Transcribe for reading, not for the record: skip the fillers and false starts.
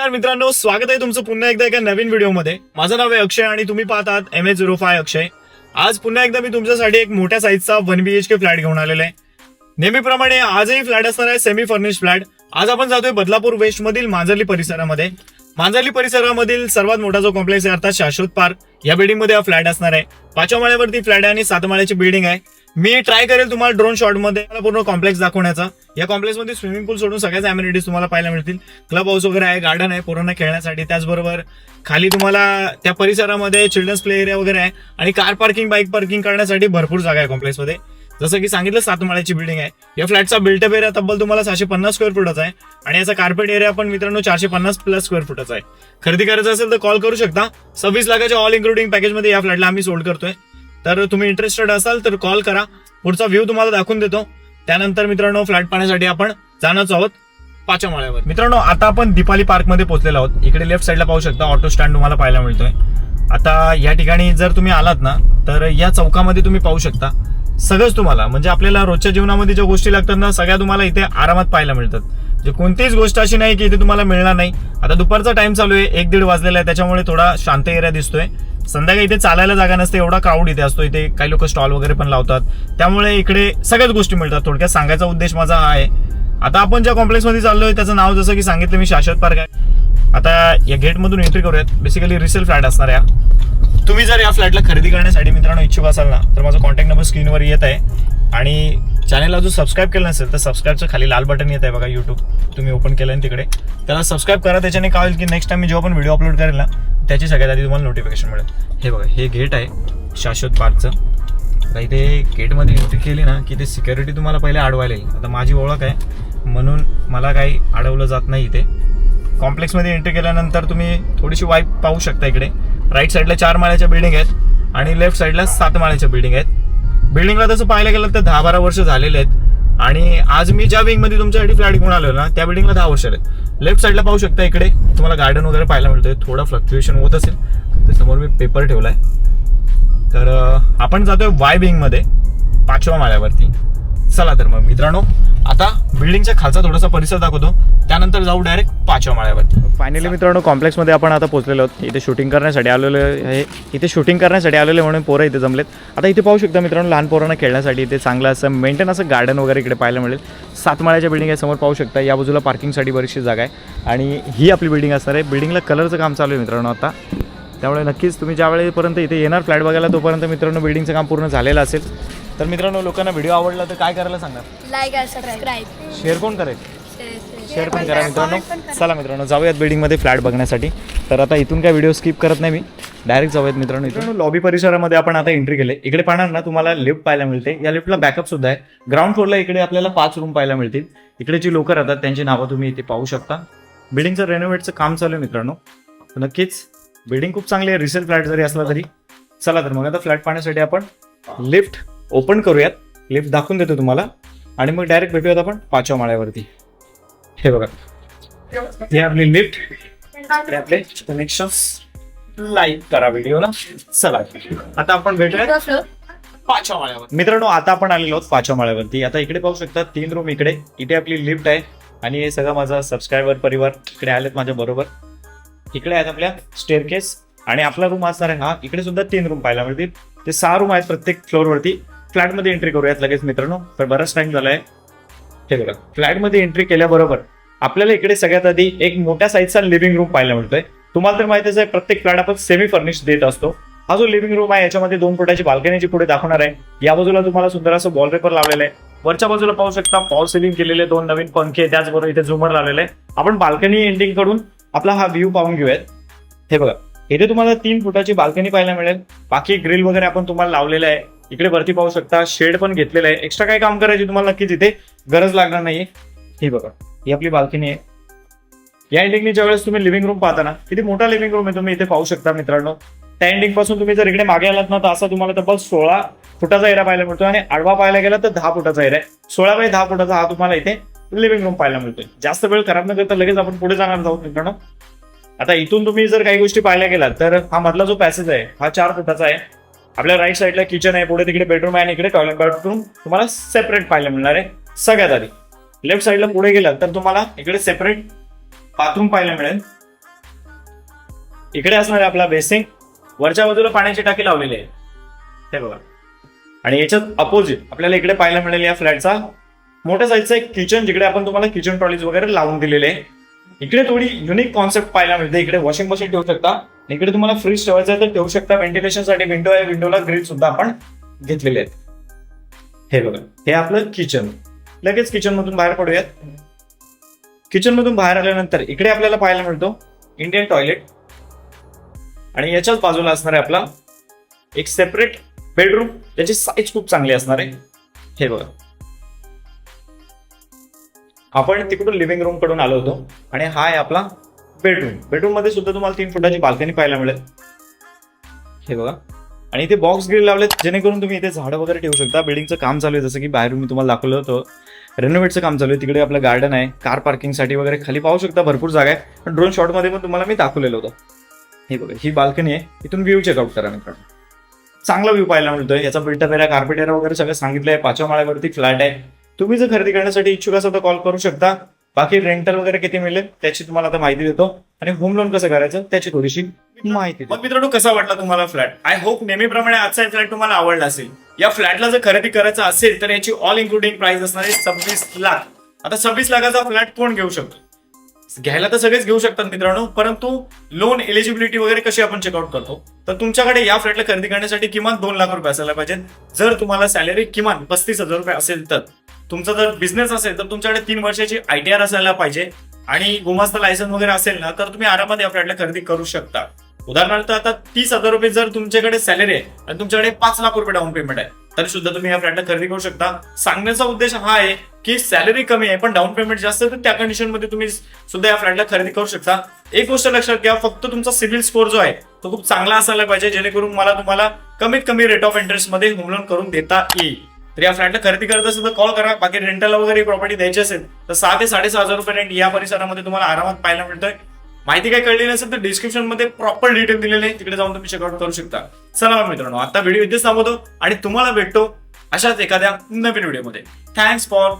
नमस्कार मित्रांनो, स्वागत आहे तुमचं पुन्हा एकदा एका नवीन व्हिडिओमध्ये. माझं नाव आहे अक्षय आणि तुम्ही पाहतात MH05 अक्षय. आज पुन्हा एकदा मी तुमच्यासाठी एक मोठ्या साईजचा 1 BHK फ्लॅट घेऊन आलेला आहे. नेहमीप्रमाणे आजही फ्लॅट असणार आहे सेमी फर्निश फ्लॅट. आज आपण जातोय बदलापूर वेस्ट मधील मांजर्ली परिसरामध्ये. मांजर्ली परिसरामधील सर्वात मोठा जो कॉम्प्लेक्स आहे अर्थात शाश्वत पार्क, या बिल्डिंग मध्ये हा फ्लॅट असणार आहे. 5व्या माळ्यावरती फ्लॅट आहे आणि 7 माळ्याची बिल्डिंग आहे. मी ट्राय करेल तुम्हाला ड्रोन शॉट मध्ये पूर्ण कॉम्प्लेक्स दाखवण्याचा. या कॉम्प्लेक्स मध्ये स्विमिंग पूल सोडून सगळ्याच अमेनिटीज तुम्हाला पाहायला मिळतील. क्लब हाऊस वगैरे आहे, गार्डन आहे पोरांना खेळण्यासाठी. त्याचबरोबर खाली तुम्हाला त्या परिसरामध्ये चिल्ड्रन्स प्ले एरिया वगैरे आहे आणि कार पार्किंग, बाईक पार्किंग करण्यासाठी भरपूर जागा आहे कॉम्प्लेक्स मध्ये. जसं की सांगितलं 7 माळ्याची बिल्डिंग आहे. या फ्लॅटचा बिल्टअप एरिया तब्बल तुम्हाला 750 स्क्वेअर फुटाचा आहे आणि याचा कार्पेट एरिया पण मित्रांनो 450 प्लस स्क्वेअर फुटाचा आहे. खरेदी करायचं असेल तर कॉल करू शकता. 26 लाखाच्या ऑल इन्क्लुडिंग पॅकेज मध्ये या फ्लॅटला आम्ही सोल्ड करतोय. तर तुम्ही इंटरेस्टेड असाल तर कॉल करा. पुढचा व्ह्यू तुम्हाला दाखवून देतो. त्यानंतर मित्रांनो फ्लॅट पाहण्यासाठी आपण जाणच आहोत 5व्या माळ्यावर. मित्रांनो आता आपण दीपाली पार्क मध्ये पोहोचलेलो आहोत. इकडे लेफ्ट साईडला पाहू शकता ऑटो स्टँड तुम्हाला पाहायला मिळतोय. आता या ठिकाणी जर तुम्ही आलात ना तर या चौकामध्ये तुम्ही पाहू शकता सगळंच तुम्हाला, म्हणजे आपल्याला रोजच्या जीवनामध्ये ज्या गोष्टी लागतात ना सगळ्या तुम्हाला इथे आरामात पाहायला मिळतात. जे कोणतीच गोष्ट अशी नाही की इथे तुम्हाला मिळणार नाही. आता दुपारचा टाइम चालू आहे, 1-1:30 वाजलेला आहे, त्याच्यामुळे थोडा शांत एरिया दिसतोय. संध्याकाळी इथे चालायला जागा नसते, एवढा क्राऊड इथे असतो. इथे काही लोक स्टॉल वगैरे पण लावतात, त्यामुळे इकडे सगळ्याच गोष्टी मिळतात. थोडक्यात सांगायचा उद्देश माझा हा आहे. आता आपण ज्या कॉम्प्लेक्स मध्ये चाललोय त्याचं नाव जसं की सांगितलं मी शाश्वत पार्क आहे. आता या गेट मधून एंट्री करूयात. बेसिकली रिसेल फ्लॅट असणार आहे. तुम्ही जर या फ्लॅटला खरेदी करण्यासाठी मित्रांनो इच्छुक असाल ना तर माझा कॉन्टॅक्ट नंबर स्क्रीनवर येत आहे आणि चॅनलला जो सबस्क्राईब केलं नसेल तर सबस्क्राईबचं खाली लाल बटन येत आहे बघा, युट्यूब तुम्ही ओपन केलं आणि तिकडे त्याला सबस्क्राईब करा. त्याच्याने काय होईल की नेक्स्ट टाइम मी जेव्हा पण व्हिडिओ अपलोड करेल ना त्याची सगळ्यात आधी तुम्हाला नोटिफिकेशन मिळेल. हे बघा, हे गेट आहे शाश्वत पार्कचं. आता इथे गेटमध्ये एंट्री केली ना की ते सिक्युरिटी तुम्हाला पहिले अडवायला येईल. आता माझी ओळख आहे म्हणून मला काही अडवलं जात नाही. इथे कॉम्प्लेक्समध्ये एंट्री केल्यानंतर तुम्ही थोडीशी वाईब पाहू शकता. इकडे राईट साईडला 4 माळ्याच्या बिल्डिंग आहेत आणि लेफ्ट साईडला 7 माळ्याच्या बिल्डिंग आहेत. बिल्डिंगला तसं पाहायला गेलं तर 10-12 वर्ष झालेले आहेत आणि आज मी ज्या विंग मध्ये तुमच्यासाठी फ्लॅट घेऊन आलो ना त्या बिल्डिंगला 10 वर्ष आहेत. लेफ्ट साईडला पाहू शकता इकडे तुम्हाला गार्डन वगैरे पाहायला मिळतोय. थोडं फ्लक्च्युएशन होत असेल तर समोर मी पेपर ठेवलाय. तर आपण जातोय वाय विंग मध्ये 5व्या माळ्यावरती. चला तर मग मित्रांनो आता बिल्डिंगच्या खालचा थोडासा परिसर दाखवतो, त्यानंतर जाऊ डायरेक्ट 5व्या माळ्यावरती. फायनली मित्रांनो कॉम्प्लेक्समध्ये आपण आता पोहोचलेलो आहोत. इथे शूटिंग करण्यासाठी आलेलो आहे. इथे शूटिंग करण्यासाठी आलेले म्हणून पोरं इथे जमलेत. आता इथे पाहू शकता मित्रांनो लहान पोरांना खेळण्यासाठी इथे चांगलं असं मेंटेन असं गार्डन वगैरे इकडे पाहायला मिळेल. 7 माळ्याच्या बिल्डिंग आहे, समोर पाहू शकता. या बाजूला पार्किंगसाठी बरीचशी जागा आहे आणि ही आपली बिल्डिंग असणार आहे. बिल्डिंगला कलरचं काम चालू आहे मित्रांनो आता, त्यामुळे नक्कीच तुम्ही ज्या वेळेपर्यंत इथे येणार फ्लॅट बघायला तोपर्यंत मित्रांनो बिल्डिंगचं काम पूर्ण झालेलं असेल. तर मित्रांनो लोकांना व्हिडिओ आवडला तर काय करायला सांगणार? लाईक आणि सबस्क्राईब, शेअर कोण करेल? शेअर पण करा मित्रांनो. चला मित्रांनो जाऊयात बिल्डिंगमध्ये फ्लॅट बघण्यासाठी. तर आता इथून काय व्हिडिओ स्किप करत नाही मी, डायरेक्ट जाऊयात मित्रांनो. इथून लॉबी परिसरामध्ये आपण आता एंट्री केले. इकडे पाहणार ना तुम्हाला लिफ्ट पाहायला मिळते. या लिफ्टला बॅकअप सुद्धा आहे. ग्राउंड फ्लोअरला इकडे आपल्याला 5 रूम पाहायला मिळतील. इकडे जी लोक राहतात त्यांची नावं तुम्ही इथे पाहू शकता. बिल्डिंगचं रेनोव्हेटचं काम चालू आहे मित्रांनो. नक्कीच बिल्डिंग खूप चांगली आहे, रिसेल फ्लॅट जरी असला तरी. चला तर मग आता फ्लॅट पाहण्यासाठी आपण लिफ्ट ओपन करूयात. लिफ्ट दाखवून देतो तुम्हाला आणि मग डायरेक्ट भेटूयात आपण 5व्या माळ्यावरती. हे बघा, हे आपली लिफ्ट. आपले कनेक्शन्स लाईक करा व्हिडिओला. चला आता आपण भेटूयात 5व्या माळ्यावर. मित्रांनो आता आपण आलेलो आहोत 5व्या माळ्यावरती. आता इकडे पाहू शकता 3 रूम इकडे. इथे आपली लिफ्ट आहे आणि हे सगळं माझा सबस्क्रायबर परिवार इकडे आलेत माझ्या बरोबर. इकडे आहेत आपल्या स्टेअरकेस आणि आपला रूम असणार आहे हा. इकडे सुद्धा 3 रूम पाहायला मिळतील. ते 6 रूम आहेत प्रत्येक फ्लोअरवरती. फ्लॅटमध्ये एंट्री करूयात लगेच मित्रांनो, तर बराच टाइम झालाय. हे बघा, फ्लॅटमध्ये एंट्री केल्याबरोबर आपल्याला इकडे सगळ्यात आधी एक मोठ्या साईजचा लिव्हिंग रूम पाहायला मिळतोय. तुम्हाला तर माहितीच आहे प्रत्येक फ्लॅट आपण सेमी फर्निश देत असतो. हा जो लिव्हिंग रूम आहे याच्यामध्ये 2 फुटाची बाल्कनीची पुढे दाखवणार आहे. या बाजूला तुम्हाला सुंदर असं वॉलपेपर लावलेलं आहे. वरच्या बाजूला पाहू शकता फॉल सिलिंग केलेले 2 नवीन पंखे, त्याचबरोबर इथे झुमर लावलेले आहे. आपण बाल्कनी एंडिंग कडून आपला हा व्ह्यू पाहून घेऊयात. हे बघा, इथे तुम्हाला 3 फुटाची बाल्कनी पाहायला मिळेल. बाकी ग्रिल वगैरे आपण तुम्हाला लावलेलं आहे. इकडे वरती पाहू शकता शेड पण घेतलेलं आहे. एक्स्ट्रा काही काम करायची तुम्हाला नक्कीच इथे गरज लागणार नाहीये. हे बघा, ही आपली बाल्कनी आहे. या एंडिंगनी ज्या वेळेस तुम्ही लिव्हिंग रूम पाहता ना, किती मोठा लिव्हिंग रूम आहे तुम्ही इथे पाहू शकता मित्रांनो. त्या एंडिंग पासून तुम्ही जर इकडे मागे आलात ना तर असा तुम्हाला तब्बल 16 फुटाचा एरिया पाहायला मिळतो आणि आडवा पाहायला गेला तर 10 फुटाचा एरिया आहे. 16 बाय 10 फुटाचा हा तुम्हाला इथे लिव्हिंग रूम पाहायला मिळतोय. जास्त वेळ खराब न करता लगेच आपण पुढे जाणार आहोत मित्रांनो. आता इथून तुम्ही जर काही गोष्टी पाहायला गेलात तर हा मधला जो पॅसेज आहे हा 4 फुटाचा आहे. आपल्या राईट साईडला किचन आहे, पुढे तिकडे बेडरूम आहे आणि इकडे टॉयलेट बाथरूम तुम्हाला सेपरेट पाहायला मिळणार आहे. सगळ्यात आधी लेफ्ट साईडला पुढे गेलात तर तुम्हाला इकडे सेपरेट बाथरूम पाहायला मिळेल. इकडे असणार आहे आपला बेसिंग, वरच्या बाजूला पाण्याची टाकी लावलेली आहे हे बघा. आणि याच्यात अपोजिट आपल्याला इकडे पाहायला मिळेल या फ्लॅटचा मोठ्या साईजचा एक किचन, जिकडे आपण तुम्हाला किचन ट्रॉलीज वगैरे लावून दिलेले आहे. इकडे थोडी युनिक कॉन्सेप्ट पाहायला मिळते. इकडे वॉशिंग मशीन ठेवू शकता, इकडे तुम्हाला फ्रीज ठेवायचं आहे तर ठेवू शकता. व्हेंटिलेशन साठी विंडो आहे, विंडोला ग्रिल सुद्धा आपण घेतलेले आहेत. हे बघा, हे आपलं किचन. लगेच किचन मधून बाहेर पडूयात. किचन मधून बाहेर आल्यानंतर इकडे आपल्याला पाहायला मिळतो इंडियन टॉयलेट, आणि याच्याच बाजूला असणार आहे आपला एक सेपरेट बेडरूम, त्याची साईज खूप चांगली असणार आहे. हे बघा, आपण तिकडून लिव्हिंग रूम कडून आलो होतो आणि हा आहे आपला बेडरूम. बेडरूम मध्ये सुद्धा तुम्हाला 3 फुटाची बाल्कनी पाहायला मिळेल. हे बघा, आणि इथे बॉक्स ग्रिल लावलेत जेणेकरून तुम्ही इथे झाडं वगैरे ठेवू शकता. बिल्डिंगचं काम चालू आहे, जसं की बाहेरून मी तुम्हाला दाखवलं होतं. रेनोव्हेटचं काम चालू आहे. तिकडे आपलं गार्डन आहे, कार पार्किंगसाठी वगैरे खाली पाहू शकता, भरपूर जागा आहे. पण ड्रोन शॉट मध्ये पण तुम्हाला मी दाखवलेलं होतं. हे बघा, ही बाल्कनी आहे, इथून व्ह्यू चेकआउट करा मित्रांनो. चांगला व्ह्यू पाहायला मिळतोय. याचा बिल्टर एरिया, कार्पेट एरिया वगैरे सगळं सांगितलंय. 5व्या माळ्यावरती फ्लॅट आहे. तुम्ही जर खरेदी करण्यासाठी इच्छुक असाल तर कॉल करू शकता. बाकी रेंटल वगैरे किती मिळेल त्याची तुम्हाला आता माहिती देतो, आणि होम लोन कसं करायचं त्याची थोडीशी माहिती. मग मित्रांनो, कसा वाटला तुम्हाला फ्लॅट? आय होप नेहमीप्रमाणे आजचा फ्लॅट तुम्हाला आवडला असेल. या फ्लॅटला जर खरेदी करायचं असेल तर याची ऑल इन्क्लुडिंग प्राइस असणार आहे 26 लाख. आता 26 लाखाचा फ्लॅट कोण घेऊ शकतो? घ्यायला तर सगळेच घेऊ शकतात मित्रांनो, परंतु लोन एलिजिबिलिटी वगैरे कशी आपण चेकआउट करतो, तर तुमच्याकडे या फ्लॅटला खरेदी करण्यासाठी किमान 2 लाख रुपये असायला पाहिजे. जर तुम्हाला सॅलरी किमान 35,000 रुपये असेल तर. तुमचा जर बिझनेस असेल तर तुमच्याकडे 3 वर्षाची ITR असायला पाहिजे, आणि गुमास्ता लायसन वगैरे असेल ना तर तुम्ही आरामात या फ्लॅटला खरेदी करू शकता. उदाहरणार्थ आता 30,000 रुपये जर तुमच्याकडे सॅलरी आहे आणि तुमच्याकडे 5 लाख रुपये डाऊन पेमेंट आहे तरी सुद्धा तुम्ही या फ्लॅटला खरेदी करू शकता. सांगण्याचा उद्देश हा आहे की सॅलरी कमी आहे पण डाऊन पेमेंट जास्त आहे, तर त्या कंडिशन मध्ये तुम्ही सुद्धा या फ्लॅटला खरेदी करू शकता. एक गोष्ट लक्षात घ्या, फक्त तुमचा सिबिल स्कोर जो आहे तो खूप चांगला असायला पाहिजे, जेणेकरून मला तुम्हाला कमीत कमी रेट ऑफ इंटरेस्ट मध्ये होम लोन करून देता येईल. तर या फ्लॅटला खरेदी करत असेल तर कॉल करा. बाकी रेंटला वगैरे प्रॉपर्टी द्यायची असेल तर 6 ते 6,500 रुपये रेंट या परिसरामध्ये तुम्हाला आरामात पाहायला मिळतोय. माहिती काय कळली नसेल तर डिस्क्रिप्शन मध्ये प्रॉपर डिटेल दिलेले आहे, तिकडे जाऊन तुम्ही चेकआउट करू शकता. चला मित्रांनो, आता व्हिडिओ इथेच थांबवतो आणि तुम्हाला भेटतो अशाच एखाद्या नवीन व्हिडिओमध्ये. Thanks for